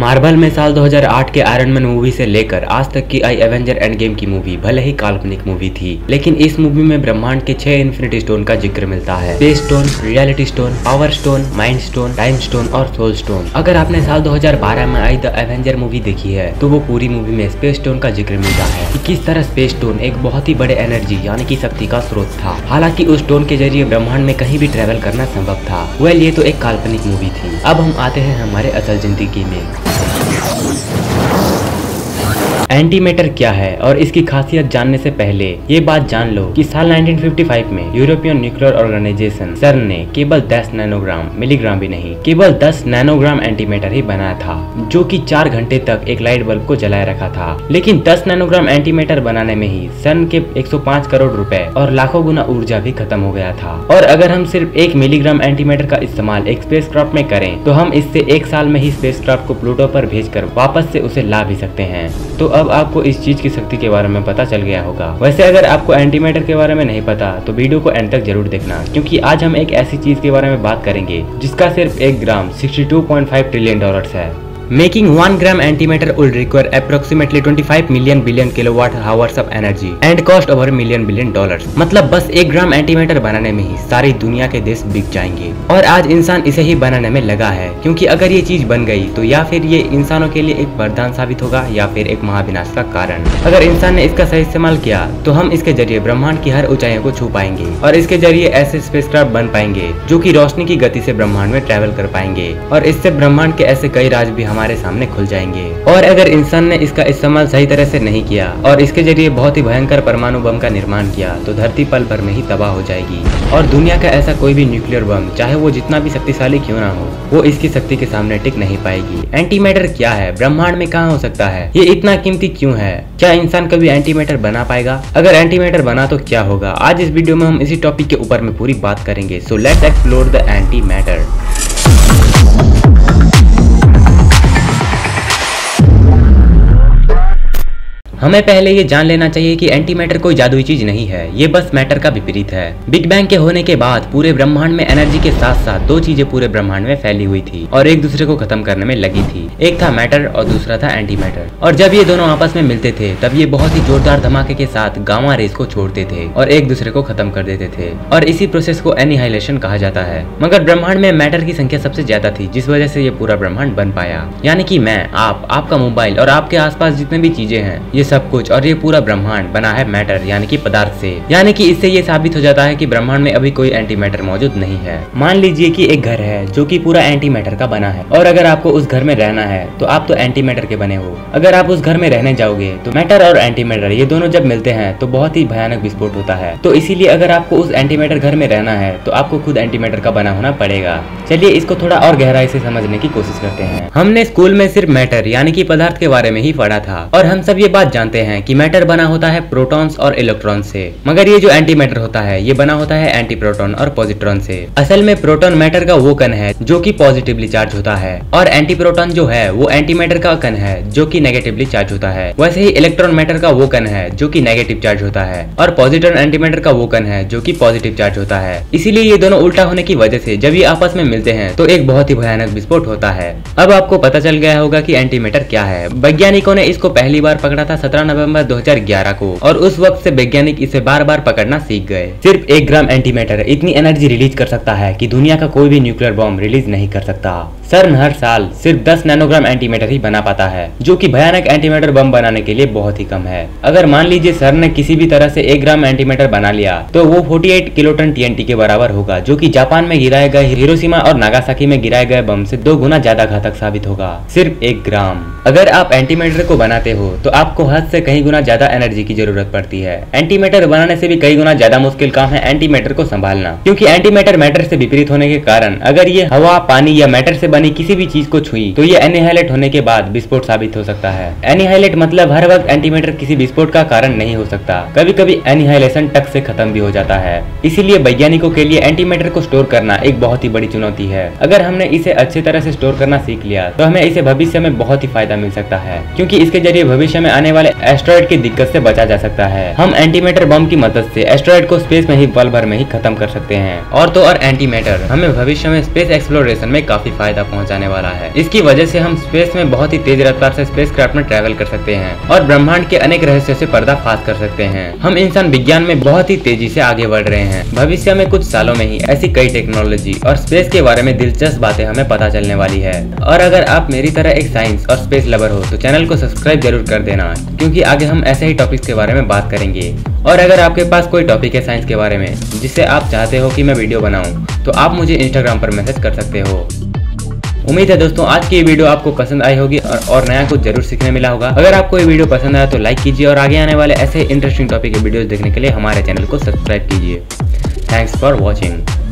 Marvel में साल 2008 के आयरन मैन मूवी से लेकर आज तक की आई एवेंजर एंड गेम की मूवी भले ही काल्पनिक मूवी थी, लेकिन इस मूवी में ब्रह्मांड के 6 इन्फिनिटी स्टोन का जिक्र मिलता है। Space stone, reality stone, power stone, mind stone, time stone और सोल स्टोन। अगर आपने साल 2012 में आई द एवेंजर मूवी देखी है तो वो पूरी मूवी में स्पेस स्टोन का जिक्र मिलता है कि किस तरह स्पेस स्टोन एक बहुत ही बड़े एनर्जी यानी कि शक्ति का स्रोत था। हालांकि उस स्टोन के जरिए ब्रह्मांड में कहीं भी ट्रेवल करना संभव था। ये तो एक काल्पनिक मूवी थी। अब हम आते हैं हमारे असल जिंदगी में। एंटीमैटर क्या है और इसकी खासियत जानने से पहले ये बात जान लो कि साल 1955 में यूरोपियन न्यूक्लियर ऑर्गेनाइजेशन सर्न ने केवल 10 नैनोग्राम, मिलीग्राम भी नहीं, केवल 10 नैनोग्राम एंटीमैटर ही बनाया था, जो कि 4 घंटे तक एक लाइट बल्ब को जलाए रखा था। लेकिन 10 नैनोग्राम एंटीमैटर बनाने में ही सर्न के 105 करोड़ रुपए और लाखों गुना ऊर्जा भी खत्म हो गया था। और अगर हम सिर्फ 1 मिलीग्राम एंटीमैटर का इस्तेमाल एक स्पेसक्राफ्ट में करें तो हम इससे 1 साल में ही स्पेसक्राफ्ट को प्लूटो पर भेजकर वापस से उसे ला भी सकते हैं। तो अब आपको इस चीज की शक्ति के बारे में पता चल गया होगा। वैसे अगर आपको एंटीमैटर के बारे में नहीं पता तो वीडियो को एंड तक जरूर देखना, क्योंकि आज हम एक ऐसी चीज के बारे में बात करेंगे जिसका सिर्फ 1 ग्राम 62.5 ट्रिलियन डॉलर्स है। Making 1 gram antimatter would require approximately 25 million billion kilowatt hours of energy and cost over $1 billion. मतलब बस 1 ग्राम एंटीमैटर बनाने में ही सारी दुनिया के देश बिक जाएंगे। और आज इंसान इसे ही बनाने में लगा है, क्योंकि अगर ये चीज बन गई तो या फिर ये इंसानों के लिए एक वरदान साबित होगा या फिर एक महाविनाश का कारण। अगर इंसान ने इसका सही इस्तेमाल किया तो हम इसके जरिए ब्रह्मांड की हर ऊंचाइयों को छू पाएंगे और इसके जरिए ऐसे स्पेसक्राफ्ट बन पाएंगे जो कि रोशनी की गति से ब्रह्मांड में ट्रेवल कर पाएंगे और इससे ब्रह्मांड के ऐसे कई राज भी हमारे सामने खुल जाएंगे। और अगर इंसान ने इसका इस्तेमाल सही तरह से नहीं किया और इसके जरिए बहुत ही भयंकर परमाणु बम का निर्माण किया तो धरती पल भर में ही तबाह हो जाएगी और दुनिया का ऐसा कोई भी न्यूक्लियर बम, चाहे वो जितना भी शक्तिशाली क्यों ना हो, वो इसकी शक्ति के सामने टिक नहीं पाएगी। एंटीमैटर क्या है, ब्रह्मांड में कहाँ हो सकता है, ये इतना कीमती क्यों है, क्या इंसान कभी एंटीमैटर बना पाएगा, अगर एंटीमैटर बना तो क्या होगा। आज इस वीडियो में हम इसी टॉपिक के ऊपर में पूरी बात करेंगे। So let's explore the antimatter. हमें पहले ये जान लेना चाहिए कि एंटीमैटर कोई जादुई चीज नहीं है, ये बस मैटर का विपरीत है। बिग बैंग के होने के बाद पूरे ब्रह्मांड में एनर्जी के साथ साथ 2 चीजें पूरे ब्रह्मांड में फैली हुई थी और एक दूसरे को खत्म करने में लगी थी। एक था मैटर और दूसरा था एंटीमैटर। और जब ये दोनों आपस में मिलते थे तब ये बहुत ही जोरदार धमाके के साथ गामा रेस को छोड़ते थे और एक दूसरे को खत्म कर देते थे और इसी प्रोसेस को एनिहाइलेशन कहा जाता है। मगर ब्रह्मांड में मैटर की संख्या सबसे ज्यादा थी, जिस वजह से ये पूरा ब्रह्मांड बन पाया। यानी कि मैं, आपका मोबाइल और आपके आसपास जितने भी चीजें हैं, ये सब कुछ और ये पूरा ब्रह्मांड बना है मैटर यानी कि पदार्थ से। यानी कि इससे ये साबित हो जाता है कि ब्रह्मांड में अभी कोई एंटीमैटर मौजूद नहीं है। मान लीजिए कि एक घर है जो कि पूरा एंटीमैटर का बना है और अगर आपको उस घर में रहना है तो आप तो एंटीमैटर के बने हो। अगर आप उस घर में रहने जाओगे तो मैटर और एंटीमैटर ये दोनों जब मिलते हैं तो बहुत ही भयानक विस्फोट होता है। तो इसीलिए अगर आपको उस एंटीमैटर घर में रहना है तो आपको खुद एंटीमैटर का बना होना पड़ेगा। चलिए इसको थोड़ा और गहराई से समझने की कोशिश करते हैं। हमने स्कूल में सिर्फ मैटर यानी कि पदार्थ के बारे में ही पढ़ा था और हम सब ये बात जानते हैं कि मैटर बना होता है प्रोटॉन्स और इलेक्ट्रॉन से, मगर ये जो एंटीमैटर होता है ये बना होता है एंटीप्रोटॉन और पॉजिट्रॉन से। असल में प्रोटॉन मैटर का वो कण है जो कि पॉजिटिवली चार्ज होता है और एंटीप्रोटॉन जो है वो एंटीमैटर का कण है जो कि नेगेटिवली चार्ज होता है। वैसे ही इलेक्ट्रॉन मैटर का वो कण है जो कि नेगेटिव चार्ज होता है और पॉजिट्रॉन एंटीमैटर का वो कण है जो कि पॉजिटिव चार्ज होता है। इसीलिए ये दोनों उल्टा होने की वजह से जब ये आपस में मिलते हैं तो एक बहुत ही भयानक विस्फोट होता है। अब आपको पता चल गया होगा कि एंटीमैटर क्या है। वैज्ञानिकों ने इसको पहली बार पकड़ा था 17 नवंबर 2011 को और उस वक्त से वैज्ञानिक इसे बार बार पकड़ना सीख गए। सिर्फ 1 ग्राम एंटीमैटर इतनी एनर्जी रिलीज कर सकता है कि दुनिया का कोई भी न्यूक्लियर बॉम्ब रिलीज नहीं कर सकता। सर्न हर साल सिर्फ 10 नैनोग्राम एंटीमैटर ही बना पाता है, जो कि भयानक एंटीमैटर बम बनाने के लिए बहुत ही कम है। अगर मान लीजिए सर्न ने किसी भी तरह से 1 ग्राम एंटीमैटर बना लिया तो वो 48 किलोटन TNT के बराबर होगा, जो कि जापान में गिराए गए हिरोशिमा और नागासाकी में गिराए गए बम से 2 गुना ज्यादा घातक साबित होगा। सिर्फ 1 ग्राम। अगर आप एंटीमैटर को बनाते हो तो आपको हद से कई गुना ज्यादा एनर्जी की जरूरत पड़ती है। एंटीमैटर बनाने से भी कई गुना ज्यादा मुश्किल काम है एंटीमैटर को संभालना, क्योंकि एंटीमैटर मैटर से विपरीत होने के कारण अगर ये हवा, पानी या मैटर से बनी किसी भी चीज को छुई तो ये एनिहाइलेट होने के बाद विस्फोट साबित हो सकता है। एनिहाइलेट मतलब हर वक्त एंटीमैटर किसी विस्फोट का कारण नहीं हो सकता, कभी कभी एनिहाइलेशन टक से खत्म भी हो जाता है। इसीलिए वैज्ञानिकों के लिए एंटीमैटर को स्टोर करना एक बहुत ही बड़ी चुनौती है। अगर हमने इसे अच्छी तरह से स्टोर करना सीख लिया तो हमें इसे भविष्य में बहुत ही फायदा मिल सकता है, क्योंकि इसके जरिए भविष्य में आने वाले एस्टेरॉयड की दिक्कत से बचा जा सकता है। हम एंटीमैटर बम की मदद से एस्टेरॉयड को स्पेस में ही पल भर में ही खत्म कर सकते हैं। और तो और एंटीमैटर हमें भविष्य में स्पेस एक्सप्लोरेशन में काफी फायदा तक पहुंचाने वाला है। इसकी वजह से हम स्पेस में बहुत ही तेज रफ्तार से स्पेसक्राफ्ट में ट्रैवल कर सकते हैं और ब्रह्मांड के अनेक रहस्यों से पर्दाफाश कर सकते हैं। हम इंसान विज्ञान में बहुत ही तेजी से आगे बढ़ रहे हैं। भविष्य में कुछ सालों में ही ऐसी कई टेक्नोलॉजी और स्पेस के बारे में दिलचस्प बातें हमें पता चलने वाली है। और अगर आप मेरी तरह एक साइंस और स्पेस लवर हो तो चैनल को सब्सक्राइब जरूर कर देना, क्योंकि आगे हम ऐसे ही टॉपिक्स के बारे में बात करेंगे। और अगर आपके पास कोई टॉपिक है साइंस के बारे में जिससे आप चाहते हो कि मैं वीडियो बनाऊं, तो आप मुझे इंस्टाग्राम पर मैसेज कर सकते हो। उम्मीद है दोस्तों आज की ये वीडियो आपको पसंद आई होगी और नया कुछ जरूर सीखने मिला होगा। अगर आपको ये वीडियो पसंद आया तो लाइक कीजिए और आगे आने वाले ऐसे इंटरेस्टिंग टॉपिक के वीडियोस देखने के लिए हमारे चैनल को सब्सक्राइब कीजिए। Thanks for watching.